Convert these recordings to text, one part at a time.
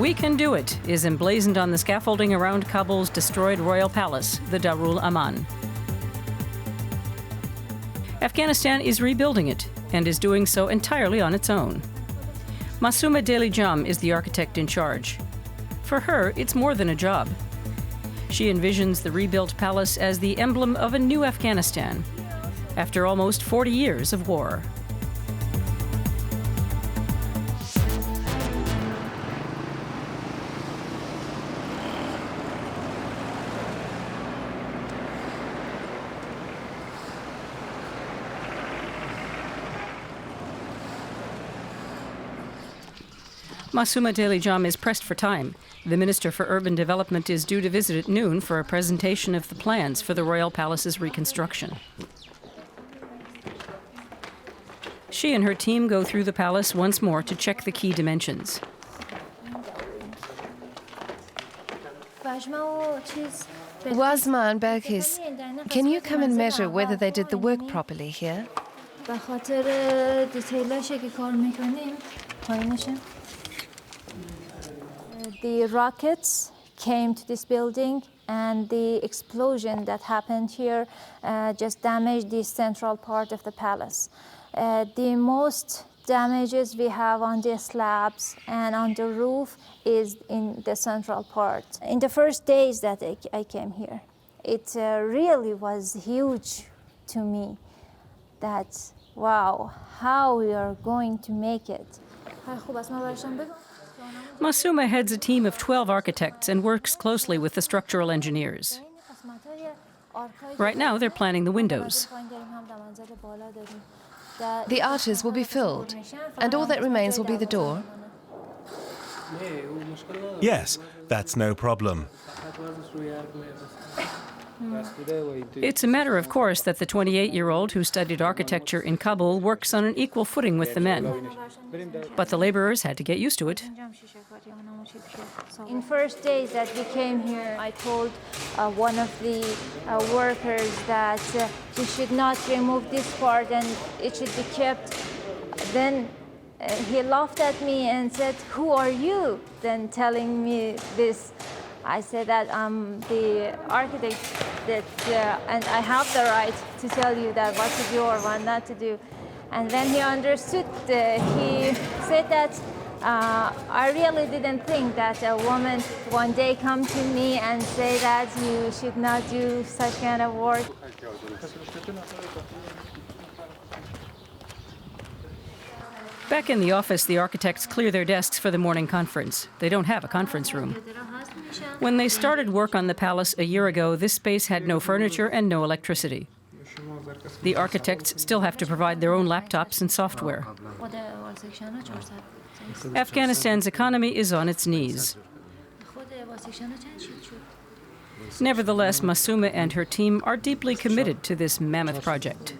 "We can do it" is emblazoned on the scaffolding around Kabul's destroyed royal palace, the Darul Aman. Afghanistan is rebuilding it and is doing so entirely on its own. Masouma Delijam is the architect in charge. For her, it's more than a job. She envisions the rebuilt palace as the emblem of a new Afghanistan, after almost 40 years of war. Masouma Delijam is pressed for time. The Minister for Urban Development is due to visit at noon for a presentation of the plans for the Royal Palace's reconstruction. She and her team go through the palace once more to check the key dimensions. Wazma and Belkis, can you come and measure whether they did the work properly here? The rockets came to this building, and the explosion that happened here just damaged the central part of the palace. The most damages we have on the slabs and on the roof is in the central part. In the first days that I came here, it really was huge to me that, wow, how we are going to make it. Masouma heads a team of 12 architects and works closely with the structural engineers. Right now, they're planning the windows. The arches will be filled, and all that remains will be the door? Yes, that's no problem. It's a matter of course that the 28-year-old who studied architecture in Kabul works on an equal footing with the men. But the laborers had to get used to it. In first days that we came here, I told one of the workers that we should not remove this part and it should be kept. Then he laughed at me and said, "Who are you?" Then telling me this. I said that I'm the architect, and I have the right to tell you that what to do or what not to do. And then he understood. He said that I really didn't think that a woman one day come to me and say that you should not do such kind of work. Back in the office, the architects clear their desks for the morning conference. They don't have a conference room. When they started work on the palace a year ago, this space had no furniture and no electricity. The architects still have to provide their own laptops and software. Afghanistan's economy is on its knees. Nevertheless, Masouma and her team are deeply committed to this mammoth project.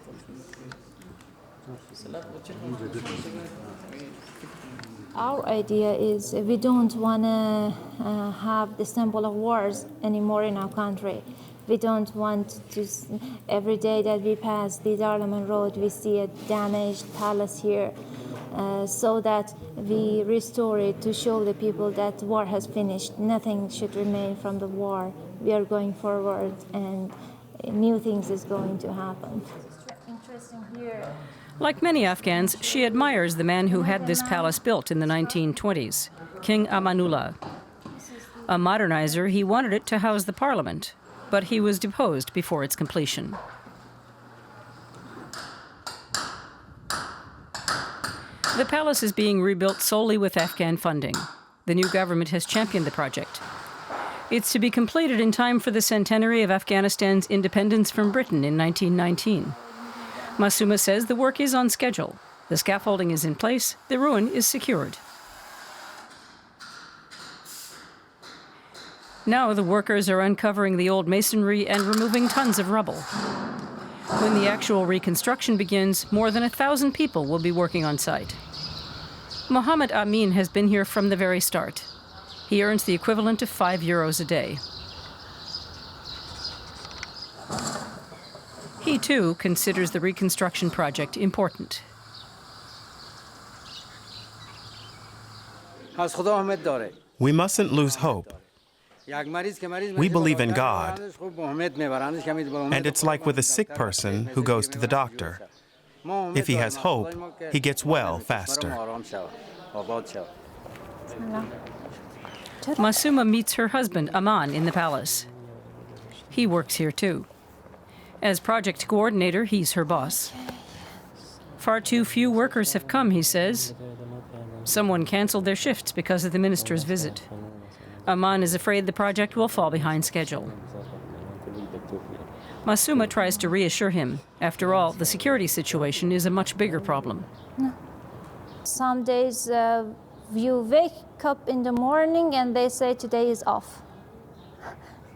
Our idea is we don't want to have the symbol of wars anymore in our country. We don't want to, every day that we pass the Darul Road, we see a damaged palace here, so that we restore it to show the people that war has finished. Nothing should remain from the war. We are going forward, and new things is going to happen. Interesting here. Like many Afghans, she admires the man who had this palace built in the 1920s, King Amanullah. A modernizer, he wanted it to house the parliament, but he was deposed before its completion. The palace is being rebuilt solely with Afghan funding. The new government has championed the project. It's to be completed in time for the centenary of Afghanistan's independence from Britain in 1919. Masouma says the work is on schedule. The scaffolding is in place, the ruin is secured. Now the workers are uncovering the old masonry and removing tons of rubble. When the actual reconstruction begins, more than 1,000 people will be working on site. Mohammed Amin has been here from the very start. He earns the equivalent of €5 a day. He, too, considers the reconstruction project important. We mustn't lose hope. We believe in God. And it's like with a sick person who goes to the doctor. If he has hope, he gets well faster. Masouma meets her husband, Aman, in the palace. He works here too. As project coordinator, he's her boss. Far too few workers have come, he says. Someone canceled their shifts because of the minister's visit. Aman is afraid the project will fall behind schedule. Masouma tries to reassure him. After all, the security situation is a much bigger problem. Some days you wake up in the morning and they say today is off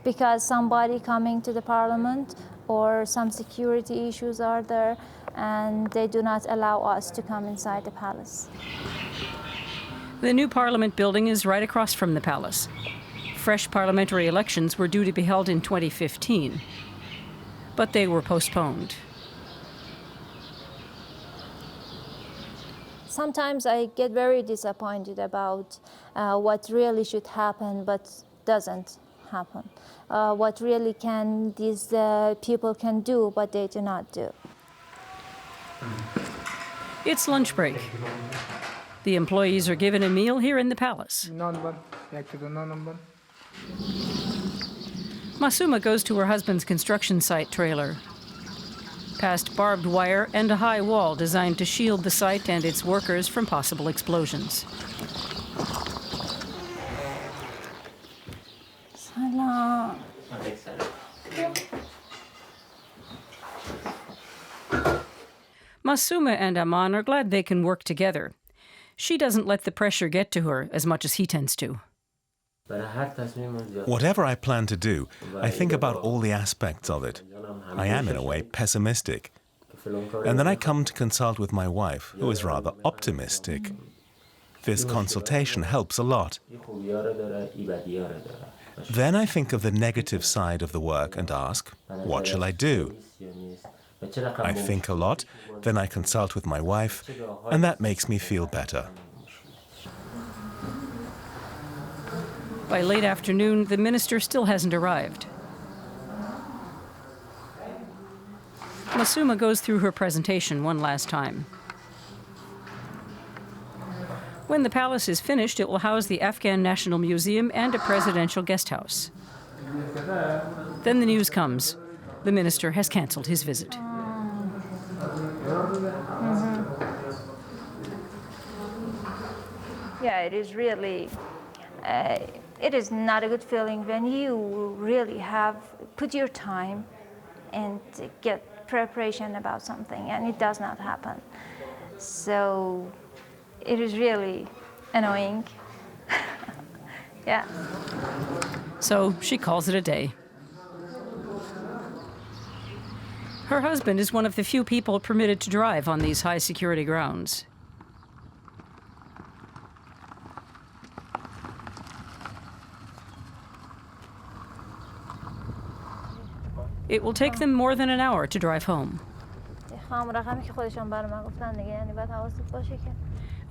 because somebody coming to the parliament or some security issues are there and they do not allow us to come inside the palace. The new parliament building is right across from the palace. Fresh parliamentary elections were due to be held in 2015, but they were postponed. Sometimes I get very disappointed about what really should happen, but doesn't happen. What really these people can do, but they do not do. It's lunch break. The employees are given a meal here in the palace. Masouma goes to her husband's construction site trailer. Past barbed wire and a high wall designed to shield the site and its workers from possible explosions. Salam. Masouma and Aman are glad they can work together. She doesn't let the pressure get to her as much as he tends to. Whatever I plan to do, I think about all the aspects of it. I am, in a way, pessimistic. And then I come to consult with my wife, who is rather optimistic. This consultation helps a lot. Then I think of the negative side of the work and ask, what shall I do? I think a lot, then I consult with my wife, and that makes me feel better. By late afternoon, the minister still hasn't arrived. Masouma goes through her presentation one last time. When the palace is finished, it will house the Afghan National Museum and a presidential guest house. Then the news comes. The minister has canceled his visit. Yeah, it is really, it is not a good feeling when you really have put your time and get preparation about something and it does not happen. So it is really annoying. Yeah. So she calls it a day. Her husband is one of the few people permitted to drive on these high-security grounds. It will take them more than an hour to drive home.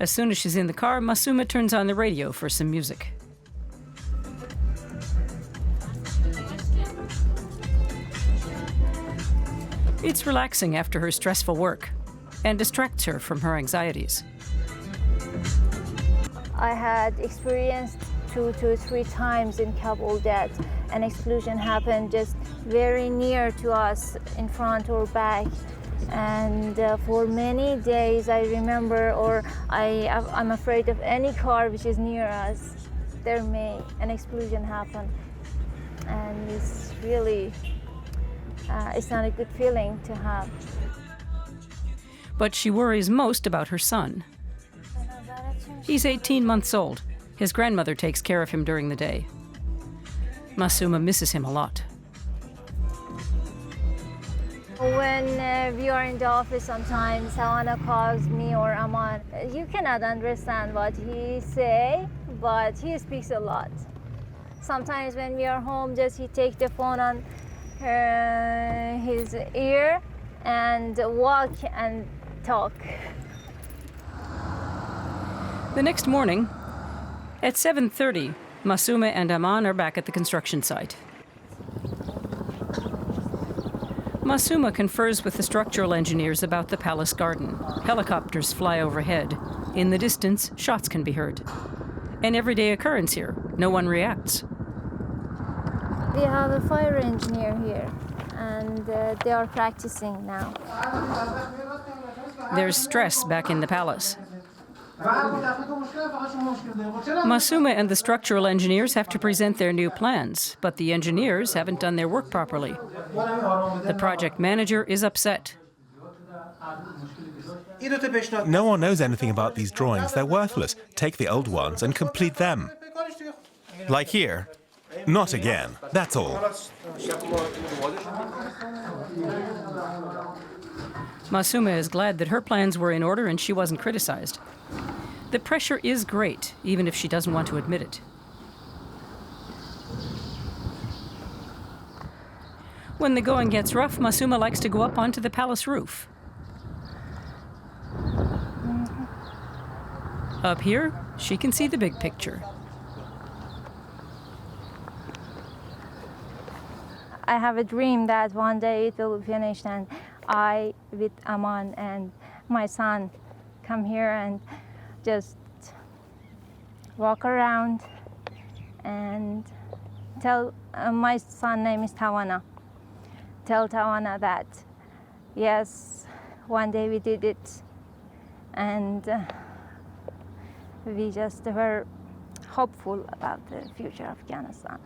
As soon as she's in the car, Masouma turns on the radio for some music. It's relaxing after her stressful work and distracts her from her anxieties. I had experienced 2 to 3 times in Kabul that an explosion happened just very near to us, in front or back. And for many days I remember, or I'm afraid of any car which is near us. There may an explosion happen. And it's really, it's not a good feeling to have. But she worries most about her son. He's 18 months old. His grandmother takes care of him during the day. Masouma misses him a lot. When we are in the office, sometimes Hawana calls me or Aman. You cannot understand what he say, but he speaks a lot. Sometimes when we are home, just he take the phone on his ear and walk and talk. The next morning, at 7:30, Masouma and Aman are back at the construction site. Masouma confers with the structural engineers about the palace garden. Helicopters fly overhead. In the distance, shots can be heard. An everyday occurrence here. No one reacts. We have a fire engineer here, and they are practicing now. There's stress back in the palace. Masouma and the structural engineers have to present their new plans, but the engineers haven't done their work properly. The project manager is upset. No one knows anything about these drawings. They're worthless. Take the old ones and complete them. Like here. Not again. That's all. Masouma is glad that her plans were in order and she wasn't criticized. The pressure is great, even if she doesn't want to admit it. When the going gets rough, Masouma likes to go up onto the palace roof. Up here, she can see the big picture. I have a dream that one day it will be finished, and I, with Aman and my son, come here and just walk around and tell my son name is Tawana. Tell Tawana that yes, one day we did it, and we just were hopeful about the future of Afghanistan.